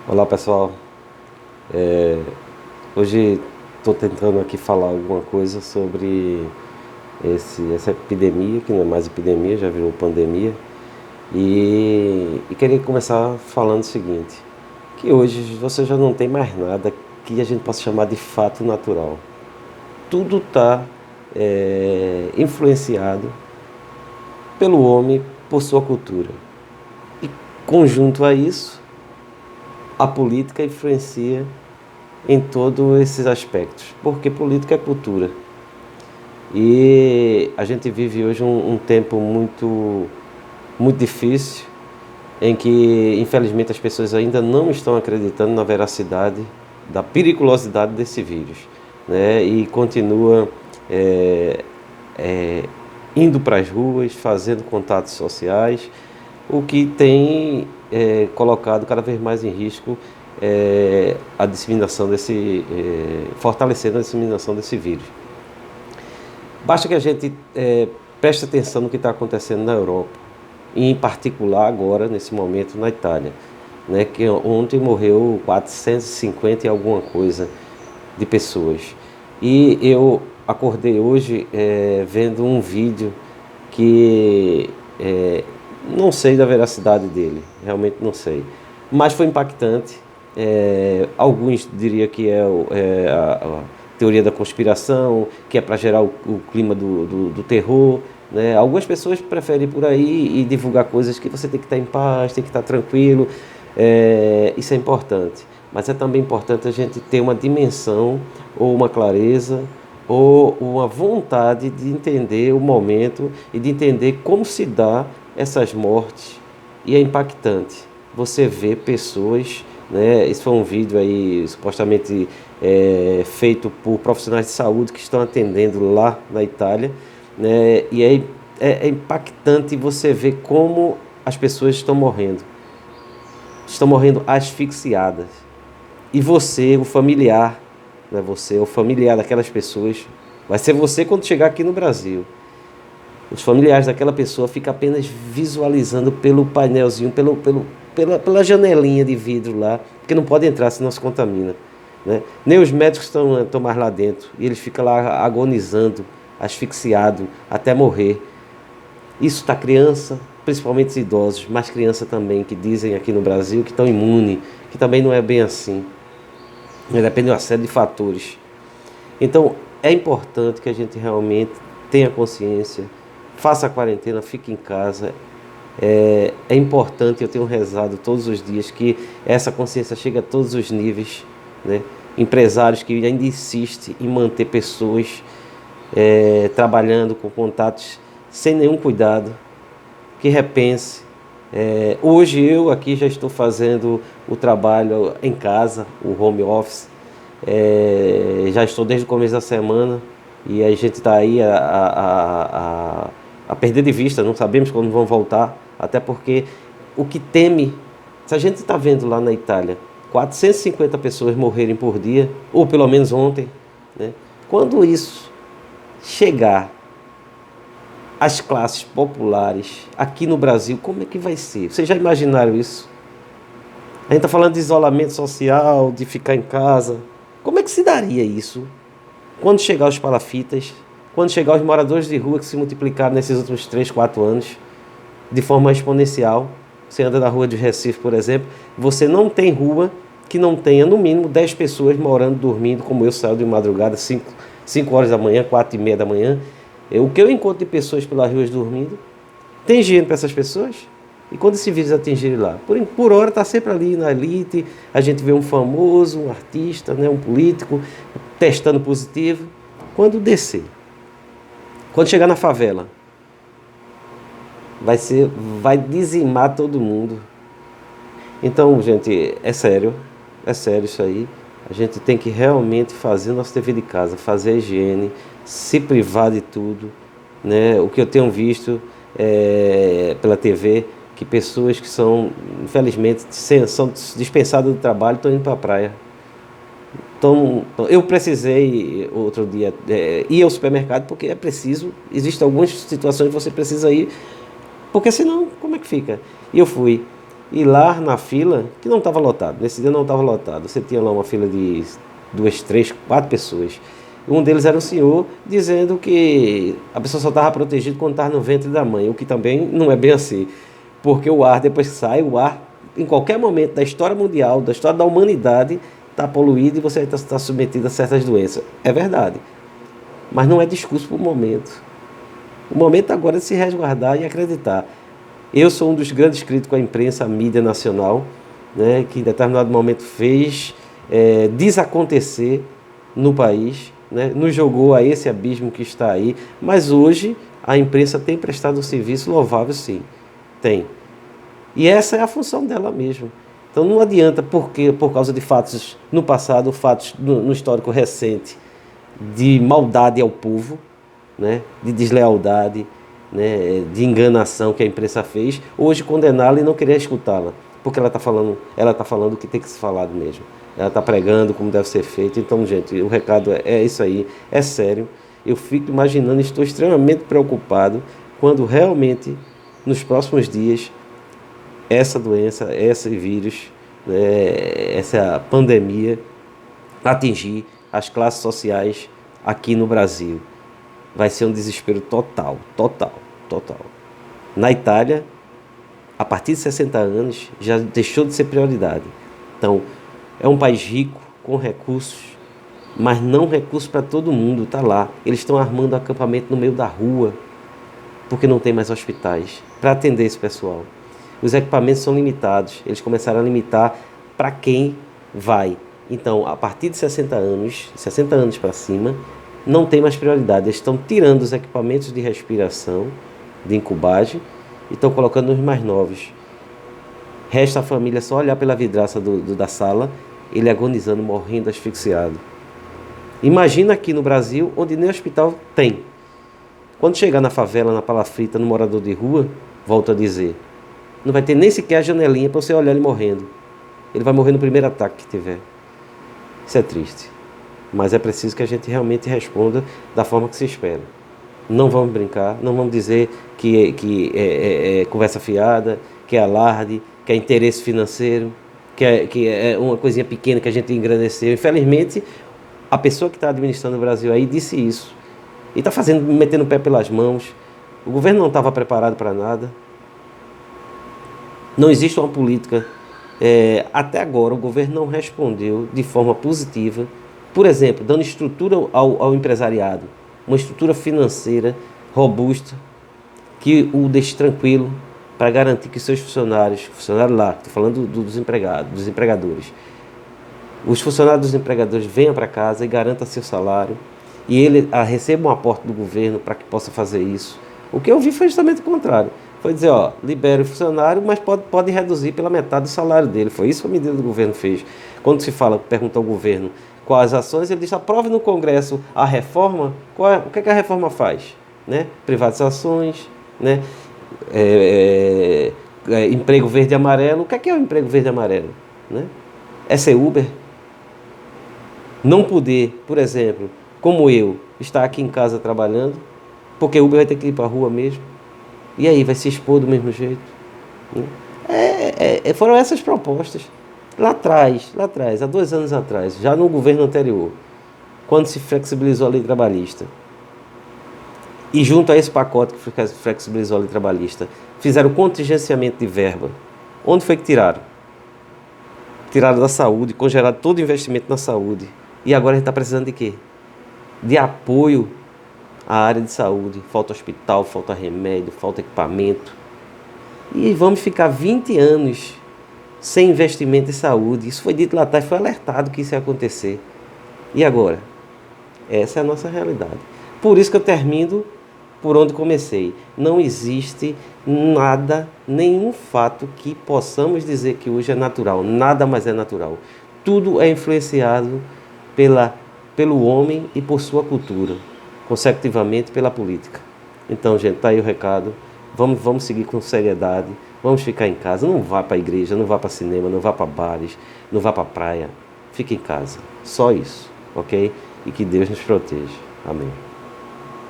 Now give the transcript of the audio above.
Olá pessoal, hoje estou tentando aqui falar alguma coisa sobre essa epidemia, que não é mais epidemia, já virou pandemia, e queria começar falando o seguinte, que hoje você já não tem mais nada que a gente possa chamar de fato natural. Tudo está influenciado pelo homem por sua cultura. E conjunto a isso, a política influencia em todos esses aspectos, porque política é cultura. E a gente vive hoje um tempo muito difícil, em que infelizmente as pessoas ainda não estão acreditando na veracidade, da periculosidade desse vírus, né? E continua é, é, indo para as ruas, fazendo contatos sociais, o que tem colocado cada vez mais em risco a disseminação fortalecendo a disseminação desse vírus. Basta que a gente preste atenção no que está acontecendo na Europa, e em particular agora, nesse momento, na Itália, né, que ontem morreu 450 e alguma coisa de pessoas. E eu acordei hoje vendo um vídeo que não sei da veracidade dele, realmente não sei, mas foi impactante. Alguns diriam que é a teoria da conspiração, que é para gerar o clima do terror, né? Algumas pessoas preferem ir por aí e divulgar coisas que você tem que estar em paz, tem que estar tranquilo, isso é importante. Mas é também importante a gente ter uma dimensão ou uma clareza ou uma vontade de entender o momento e de entender como se dá essas mortes. E é impactante você vê pessoas, né? Isso foi um vídeo aí supostamente feito por profissionais de saúde que estão atendendo lá na Itália, né? E é impactante você ver como as pessoas estão morrendo asfixiadas. E você, o familiar, não é você, é o familiar daquelas pessoas, vai ser você quando chegar aqui no Brasil. Os familiares daquela pessoa ficam apenas visualizando pelo painelzinho, pela janelinha de vidro lá, porque não pode entrar senão se contamina, né? Nem os médicos estão mais lá dentro, e eles ficam lá agonizando, asfixiados, até morrer. Isso está criança, principalmente os idosos, mas criança também, que dizem aqui no Brasil que estão imunes, que também não é bem assim. Depende de uma série de fatores. Então, é importante que a gente realmente tenha consciência, faça a quarentena, fique em casa. É importante, eu tenho rezado todos os dias, que essa consciência chegue a todos os níveis, né? Empresários que ainda insistem em manter pessoas trabalhando com contatos sem nenhum cuidado, que repense. Hoje eu aqui já estou fazendo o trabalho em casa, o home office. Já estou desde o começo da semana e a gente está aí a perder de vista, não sabemos quando vão voltar, até porque o que teme, se a gente está vendo lá na Itália 450 pessoas morrerem por dia, ou pelo menos ontem, né? Quando isso chegar às classes populares aqui no Brasil, como é que vai ser? Vocês já imaginaram isso? A gente está falando de isolamento social, de ficar em casa. Como é que se daria isso quando chegar os palafitas, quando chegar os moradores de rua que se multiplicaram nesses últimos 3, 4 anos de forma exponencial? Você anda na rua de Recife, por exemplo, você não tem rua que não tenha no mínimo 10 pessoas morando, dormindo, como eu saio de madrugada, 5 horas da manhã, 4 e meia da manhã. O que eu encontro de pessoas pelas ruas dormindo, tem higiene para essas pessoas? E quando esse vírus atingir lá? Por hora está sempre ali na elite, a gente vê um famoso, um artista, né, um político, testando positivo. Quando descer, quando chegar na favela, vai dizimar todo mundo. Então, gente, é sério isso aí. A gente tem que realmente fazer o nosso dever de casa, fazer a higiene, se privar de tudo, né? O que eu tenho visto pela TV, que pessoas que são, infelizmente, são dispensadas do trabalho, estão indo para a praia. Então, eu precisei outro dia ir ao supermercado porque é preciso, existem algumas situações que você precisa ir, porque senão, como é que fica? E eu fui. E lá na fila, que não estava lotado, nesse dia não estava lotado, você tinha lá uma fila de 2, 3, 4 pessoas. Um deles era o senhor dizendo que a pessoa só estava protegida quando estava no ventre da mãe, o que também não é bem assim. Porque o ar, depois que sai, o ar, em qualquer momento da história mundial, da história da humanidade, está poluído e você está submetido a certas doenças. É verdade. Mas não é discurso para o momento. O momento agora é de se resguardar e acreditar. Eu sou um dos grandes críticos à imprensa, à mídia nacional, né, que em determinado momento fez desacontecer no país, né, nos jogou a esse abismo que está aí, mas hoje a imprensa tem prestado um serviço louvável, sim, tem. E essa é a função dela mesmo. Então não adianta, porque por causa de fatos no passado, fatos no histórico recente, de maldade ao povo, né, de deslealdade, né, de enganação que a imprensa fez, hoje condená-la e não querer escutá-la, porque ela está falando o que tem que ser falado mesmo. Ela está pregando como deve ser feito. Então, gente, o recado é isso aí, é sério. Eu fico imaginando, estou extremamente preocupado quando realmente, nos próximos dias, essa doença, esse vírus, né, essa pandemia atingir as classes sociais aqui no Brasil. Vai ser um desespero total, total, total. Na Itália, a partir de 60 anos, já deixou de ser prioridade. Então, é um país rico, com recursos, mas não recursos para todo mundo, está lá. Eles estão armando acampamento no meio da rua, porque não tem mais hospitais para atender esse pessoal. Os equipamentos são limitados, eles começaram a limitar para quem vai. Então, a partir de 60 anos para cima, não tem mais prioridade. Eles estão tirando os equipamentos de respiração, de incubagem, e estão colocando os mais novos. Resta a família só olhar pela vidraça da sala, ele agonizando, morrendo, asfixiado. Imagina aqui no Brasil, onde nem hospital tem. Quando chegar na favela, na palafrita, no morador de rua, volto a dizer, não vai ter nem sequer a janelinha para você olhar ele morrendo. Ele vai morrer no primeiro ataque que tiver. Isso é triste. Mas é preciso que a gente realmente responda da forma que se espera. Não vamos brincar, não vamos dizer que é conversa fiada, que é alarde, que é interesse financeiro, que é uma coisinha pequena que a gente engrandeceu. Infelizmente, a pessoa que está administrando o Brasil aí disse isso. E está metendo o pé pelas mãos. O governo não estava preparado para nada. Não existe uma política. Até agora, o governo não respondeu de forma positiva. Por exemplo, dando estrutura ao empresariado, uma estrutura financeira robusta, que o deixe tranquilo para garantir que seus funcionários lá, estou falando dos empregados, dos empregadores, os funcionários dos empregadores venham para casa e garantam seu salário, e ele receba um aporte do governo para que possa fazer isso. O que eu vi foi justamente o contrário. Foi dizer, libere o funcionário, mas pode reduzir pela metade do salário dele. Foi isso que a medida do governo fez. Quando se pergunta ao governo quais ações, ele diz, aprove no Congresso a reforma. O que a reforma faz? Né? Privatizações, né? Emprego verde e amarelo. O que é o emprego verde e amarelo? Né? É ser Uber? Não poder, por exemplo, como eu, estar aqui em casa trabalhando, porque Uber vai ter que ir para a rua mesmo. E aí, vai se expor do mesmo jeito? Foram essas propostas. Lá atrás, há 2 anos atrás, já no governo anterior, quando se flexibilizou a lei trabalhista, e junto a esse pacote que flexibilizou a lei trabalhista, fizeram contingenciamento de verba. Onde foi que tiraram? Tiraram da saúde, congelaram todo o investimento na saúde. E agora a gente está precisando de quê? De apoio à área de saúde. Falta hospital, falta remédio, falta equipamento. E vamos ficar 20 anos sem investimento em saúde. Isso foi dito lá atrás, foi alertado que isso ia acontecer. E agora? Essa é a nossa realidade. Por isso que eu termino por onde comecei. Não existe nada, nenhum fato que possamos dizer que hoje é natural. Nada mais é natural. Tudo é influenciado pelo homem e por sua cultura, consecutivamente pela política. Então, gente, está aí o recado. Vamos seguir com seriedade. Vamos ficar em casa. Não vá para a igreja, não vá para cinema, não vá para bares, não vá para a praia. Fique em casa. Só isso, ok? E que Deus nos proteja. Amém.